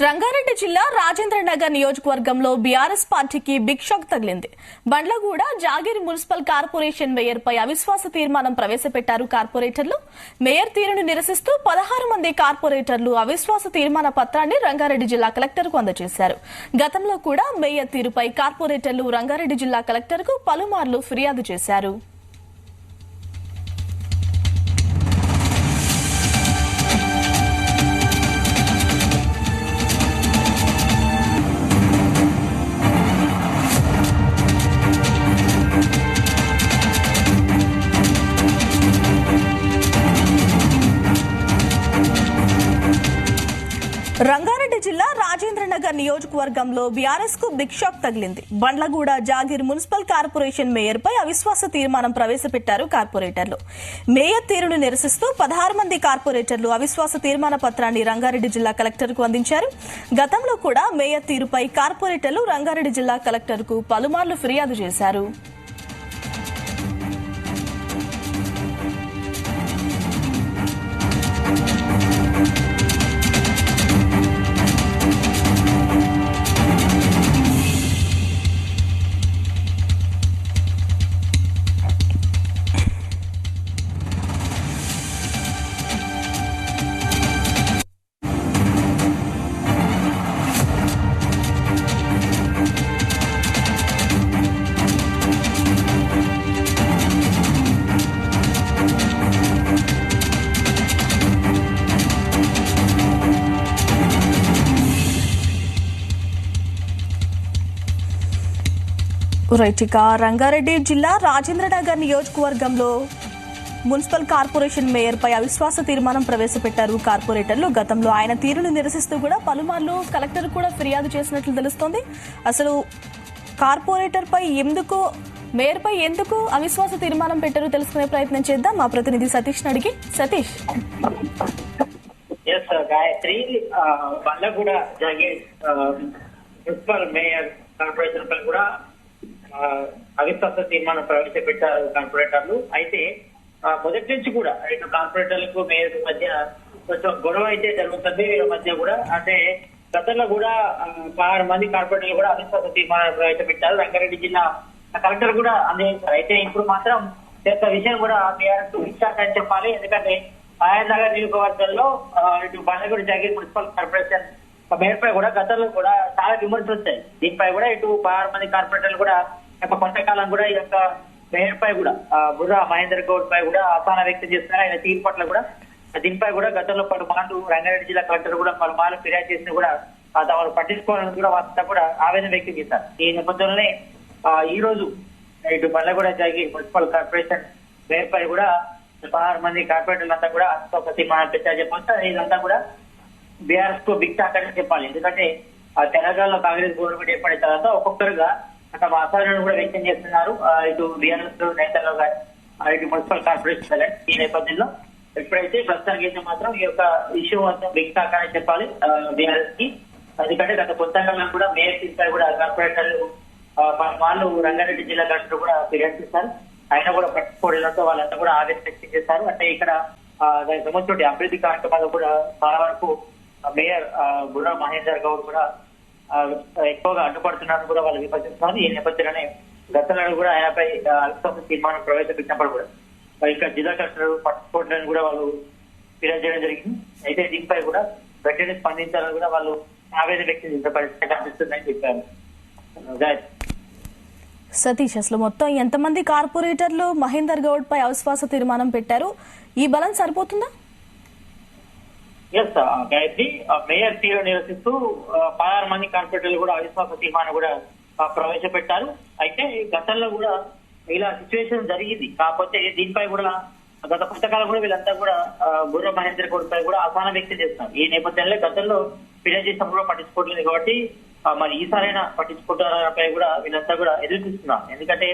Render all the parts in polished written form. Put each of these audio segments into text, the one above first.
రంగారెడ్డి జిల్లా రాజేంద్ర నగర్ నియోజకవర్గంలో బీఆర్ఎస్ పార్టీకి బిగ్ షాక్ తగిలింది. Bandlaguda Jagir municipal corporation mayor పై అవిశ్వాస తీర్మానం ప్రవేశపెట్టారు కార్పొరేటర్లు. మేయర్ తీరును నిరసిస్తూ 16 మంది కార్పొరేటర్లు అవిశ్వాస తీర్మాన పత్రాన్ని రంగారెడ్డి జిల్లా కలెక్టర్ కు అందజేశారు. గతంలో కూడా మేయర్ తీరుపై కార్పొరేటర్లు రంగారెడ్డి జిల్లా కలెక్టర్ కు పలుమార్లు ఫిర్యాదు చేశారు. రంగారెడ్డి జిల్లా రాజేంద్ర నగర్ నియోజకవర్గంలో బీఆర్ఎస్ కు బిగ్ షాక్ తగిలింది. Bandlaguda Jagir municipal corporation mayor పై అవిశ్వాస తీర్మానం ప్రవేశపెట్టారు కార్పొరేటర్లు. మేయర్ తీరును నిరసిస్తూ 16 మంది కార్పొరేటర్లు అవిశ్వాస తీర్మాన పత్రాన్ని రంగారెడ్డి జిల్లా కలెక్టర్ కు అందించారు. గతంలో కూడా మేయర్ తీరుపై కార్పొరేటర్లు రంగారెడ్డి జిల్లా కలెక్టర్ కు పలుమార్లు ఫిర్యాదు చేశారు. రైటిక రంగారెడ్డి జిల్లా రాజేంద్రనగర్ నియోజకవర్గంలో మున్సిపల్ కార్పొరేషన్ మేయర్ పై అవిశ్వాస తీర్మానం ప్రవేశపెట్టారు కార్పొరేటర్లు. గతంలో ఆయన తీరును నిరసిస్తూ కూడా పలుమార్లు కలెక్టర్ కూడా ఫిర్యాదు చేసినట్లు తెలుస్తోంది. అసలు కార్పొరేటర్ పై ఎందుకు మేయర్ పై ఎందుకు అవిశ్వాస తీర్మానం పెట్టారో తెలుసుకునే ప్రయత్నం చేద్దాం. మా ప్రతినిధి సతీష్ అడిగి. Satish, Gayatri, Bandlaguda Jagir municipal mayor corporation పై కూడా అవిశ్వాస తీర్మానం ప్రవేశపెట్టారు కార్పొరేటర్లు. అయితే మొదటి నుంచి కూడా ఇటు కార్పొరేటర్లకు మేయర్ మధ్య కొంచెం గొడవ అయితే జరుగుతుంది. వీళ్ళ మధ్య కూడా అంటే గతంలో కూడా 16 మంది కార్పొరేటర్లు కూడా అవిశ్వాస తీర్మానం ప్రవేశపెట్టారు. రంగారెడ్డి జిల్లా కలెక్టర్ కూడా అందించారు. అయితే ఇప్పుడు మాత్రం యొక్క విషయం కూడా బీఆర్ఎస్ ఇచ్చాకని చెప్పాలి. ఎందుకంటే రాజేంద్ర నియోజకవర్గంలో ఇటు Bandlaguda Jagir municipal corporation mayor పై కూడా గతంలో కూడా చాలా విమర్శలు వచ్చాయి. దీనిపై కూడా ఇటు 16 మంది కార్పొరేటర్లు కూడా కొంతకాలం కూడా ఈ యొక్క మేయర్ పై కూడా బుర్రా మహేందర్ గౌడ్ పై కూడా అసహనం వ్యక్తం చేస్తున్నారు. ఆయన తీరు పట్ల కూడా దీనిపై కూడా గతంలో పలుమార్లు రంగారెడ్డి జిల్లా కలెక్టర్ కూడా పలుమార్లు ఫిర్యాదు చేసిన కూడా తమను పట్టించుకోవాలని కూడా వారంతా కూడా ఆవేదన వ్యక్తం చేశారు. ఈ నేపథ్యంలోనే ఈ రోజు ఇటు Bandlaguda Jagir municipal corporation mayor పై కూడా 16 మంది కార్పొరేటర్లంతా కూడా అవిశ్వాస తీర్మానం పెట్టారు చెప్పొచ్చు. ఇదంతా కూడా బీఆర్ఎస్ కు బిగ్ టాక్ అని చెప్పాలి. ఎందుకంటే తెలంగాణలో కాంగ్రెస్ గవర్నమెంట్ ఏర్పడిన తర్వాత ఒక్కొక్కరుగా తమ అసహనాన్ని కూడా వ్యక్తం చేస్తున్నారు. ఇటు బీఆర్ఎస్ నేతల్లో కానీ ఇటు మున్సిపల్ కార్పొరేషన్. ఈ నేపథ్యంలో ఎప్పుడైతే ప్రస్తుతానికి అయితే మాత్రం ఈ యొక్క ఇష్యూ మొత్తం బిగ్ టాక్ అని చెప్పాలి బీఆర్ఎస్ కి. ఎందుకంటే గత కొంతకాలం కూడా మేయర్ తీర్పై కూడా కార్పొరేటర్లు వాళ్ళు రంగారెడ్డి జిల్లా కలెక్టర్ కూడా ఫిర్యాదు చేశారు. ఆయన కూడా పట్టుకోవడంతో వాళ్ళంతా కూడా ఆవేదన వ్యక్తం చేశారు. అంటే ఇక్కడ దానికి సంబంధించిన అభివృద్ధి కార్యక్రమాలు కూడా చాలా వరకు మేయర్ బుర్రా మహేందర్ గౌడ్ కూడా ఎక్కువగా అడ్డుపడుతున్నారని కూడా వాళ్ళు విమర్శిస్తున్నారు. ఈ నేపథ్యంలోనే గతంలో కూడా ఆయనపై అవిశ్వాస తీర్మానం ప్రవేశపెట్టినప్పుడు కూడా ఇక్కడ జిల్లా కలెక్టర్ పట్టుకోవడానికి కూడా వాళ్ళు ఫిర్యాదు చేయడం జరిగింది. అయితే దీనిపై కూడా వెంటనే స్పందించాలని కూడా వాళ్ళు ఆవేదన వ్యక్తం చేసే పరిస్థితి కనిపిస్తుందని చెప్పారు. సతీష్, అసలు మొత్తం ఎంతమంది కార్పొరేటర్లు మహేందర్ గౌడ్ పై అవిశ్వాస తీర్మానం పెట్టారు? ఈ బలం సరిపోతుందా? ఎస్ గాయత్రి, మేయర్ తీరు నిరసిస్తూ 16 మంది కార్పొరేటర్లు కూడా అవిశ్వాస తీర్మానం కూడా ప్రవేశపెట్టారు. అయితే గతంలో కూడా ఇలా సిచ్యువేషన్ జరిగింది. కాకపోతే దీనిపై కూడా గత కొంతకాలం కూడా వీళ్ళంతా కూడా బుర్రా మహేందర్ గౌడ్ పై కూడా అసహనం వ్యక్తం చేస్తున్నారు. ఈ నేపథ్యంలో గతంలో ఫిర్యాదు చేసినప్పుడు కూడా పట్టించుకోవట్లేదు కాబట్టి మరి ఈసారైనా పట్టించుకుంటారపై కూడా వీళ్ళంతా కూడా ఎదురు చూస్తున్నారు. ఎందుకంటే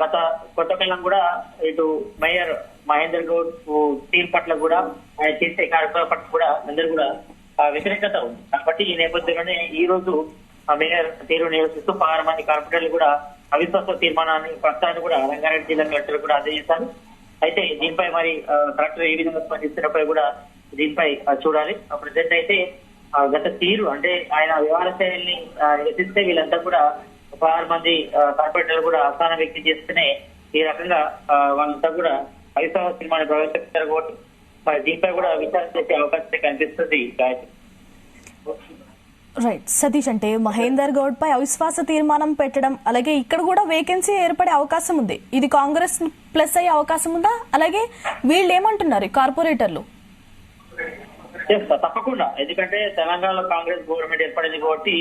గత కొంతకాలం కూడా ఇటు మేయర్ మహేందర్ గౌడ్ తీరు పట్ల కూడా ఆయన చేసే కార్యక్రమాల పట్ల కూడా అందరూ కూడా వ్యతిరేకత ఉంది. కాబట్టి ఈ నేపథ్యంలోనే ఈ రోజు మేయర్ తీరు నిరసిస్తూ 16 మంది కార్పొరేటర్లు కూడా అవిశ్వాస తీర్మానాన్ని ప్రస్తుతాన్ని కూడా రంగారెడ్డి జిల్లా కలెక్టర్ కూడా అందజేశారు. అయితే దీనిపై మరి కలెక్టర్ ఏ విధంగా స్పందిస్తున్నపై కూడా దీనిపై చూడాలి. ప్రజెంట్ అయితే గత తీరు అంటే ఆయన వ్యవహార శైలిని ఎత్తిస్తే వీళ్ళంతా కూడా 6 మంది కార్పొరేటర్లు కూడా అసహనం వ్యక్తం చేస్తూనే ఈ రకంగా వాళ్ళంతా కూడా అవిశ్వాస తీర్మానం ప్రవేశపెట్టారు కాబట్టి మరి దీనిపై కూడా విచారణ చేసే అవకాశం కనిపిస్తుంది. రైట్ సతీష్, అంటే మహేందర్ గౌడ్ పై అవిశ్వాస తీర్మానం పెట్టడం, అలాగే ఇక్కడ కూడా వేకెన్సీ ఏర్పడే అవకాశం ఉంది. ఇది కాంగ్రెస్ ప్లస్ అయ్యే అవకాశం ఉందా? అలాగే వీళ్ళు ఏమంటున్నారు కార్పొరేటర్లు? తప్పకుండా, ఎందుకంటే తెలంగాణలో కాంగ్రెస్ గవర్నమెంట్ ఏర్పడింది కాబట్టి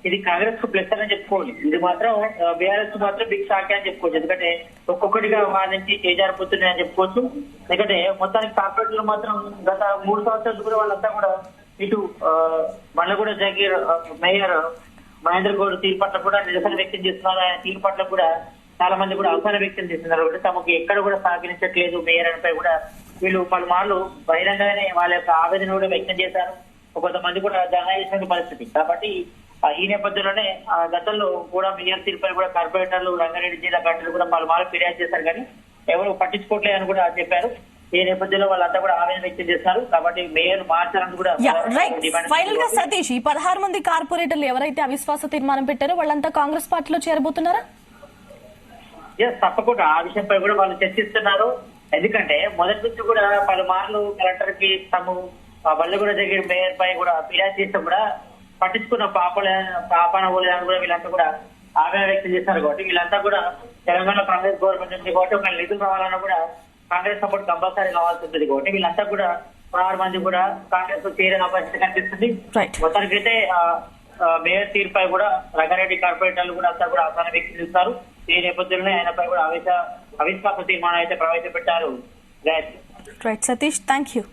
ఇది కాంగ్రెస్ కు ప్లస్ అని చెప్పుకోవాలి. ఇది మాత్రం బీఆర్ఎస్ మాత్రం బిగ్ షాక్ అని చెప్పుకోవచ్చు. ఎందుకంటే ఒక్కొక్కటిగా వాదించి చేజారిపోతున్నాయని చెప్పుకోవచ్చు. ఎందుకంటే మొత్తానికి కార్పొరేటర్లు మాత్రం గత 3 సంవత్సరాలు కూడా వాళ్ళంతా కూడా ఇటు బండ్లగూడ జగీర్ మేయర్ మహేందర్ గౌడ్ తీరు పట్ల కూడా నిరసన వ్యక్తం చేస్తున్నారు. ఆయన తీరు పట్ల కూడా చాలా మంది కూడా అవసరం వ్యక్తం చేస్తున్నారు. కాబట్టి తమకు ఎక్కడ కూడా సహకరించట్లేదు మేయర్ అనిపై కూడా వీళ్ళు పలుమార్లు బహిరంగానే వాళ్ళ యొక్క ఆవేదన కూడా వ్యక్తం చేశారు. కొంతమంది కూడా ధర్నా చేసిన పరిస్థితి. కాబట్టి ఈ నేపథ్యంలోనే గతంలో కూడా మేయర్ తీరుపై కూడా కార్పొరేటర్లు రంగారెడ్డి జిల్లా కలెక్టర్లు కూడా పలుమార్లు ఫిర్యాదు చేశారు, కానీ ఎవరు పట్టించుకోవట్లేదని కూడా చెప్పారు. ఈ నేపథ్యంలో వాళ్ళంతా కూడా ఆవేదన వ్యక్తం చేస్తారు. కాబట్టి మేయర్ మార్చాలని కూడా ఫైనల్ గా సతీష్, ఈ 16 మంది కార్పొరేటర్లు ఎవరైతే అవిశ్వాస తీర్మానం పెట్టారో వాళ్ళంతా కాంగ్రెస్ పార్టీలో చేరబోతున్నారా? తప్పకుండా ఆ విషయంపై కూడా వాళ్ళు చర్చిస్తున్నారు. ఎందుకంటే మొదటి నుంచి కూడా పలుమార్లు కలెక్టర్ కి తాము బండ్లగూడ జగీర్ మేయర్ పై కూడా ఫిర్యాదు చేస్తే కూడా పట్టించుకున్న పాపన పోలేదని కూడా వీళ్ళంతా కూడా ఆవేదన వ్యక్తం చేస్తారు. కాబట్టి వీళ్ళంతా కూడా తెలంగాణ కాంగ్రెస్ గవర్నమెంట్ నుంచి కాబట్టి ఒక నిధులు రావాలన్నా కూడా కాంగ్రెస్ సపోర్ట్ కంపల్సరీ కావాల్సి ఉంటుంది. కాబట్టి వీళ్ళంతా కూడా 6 మంది కూడా కాంగ్రెస్ లో చేరే అవకాశం కనిపిస్తుంది. మొత్తానికైతే మేయర్ తీరుపై కూడా రంగారెడ్డి కార్పొరేటర్లు కూడా అంతా కూడా అసహనం వ్యక్తం చేస్తారు. ఈ నేపథ్యంలోనే ఆయనపై కూడా అవిశ్వాస తీర్మానం అయితే ప్రవేశపెట్టారు. Right Satish, thank you.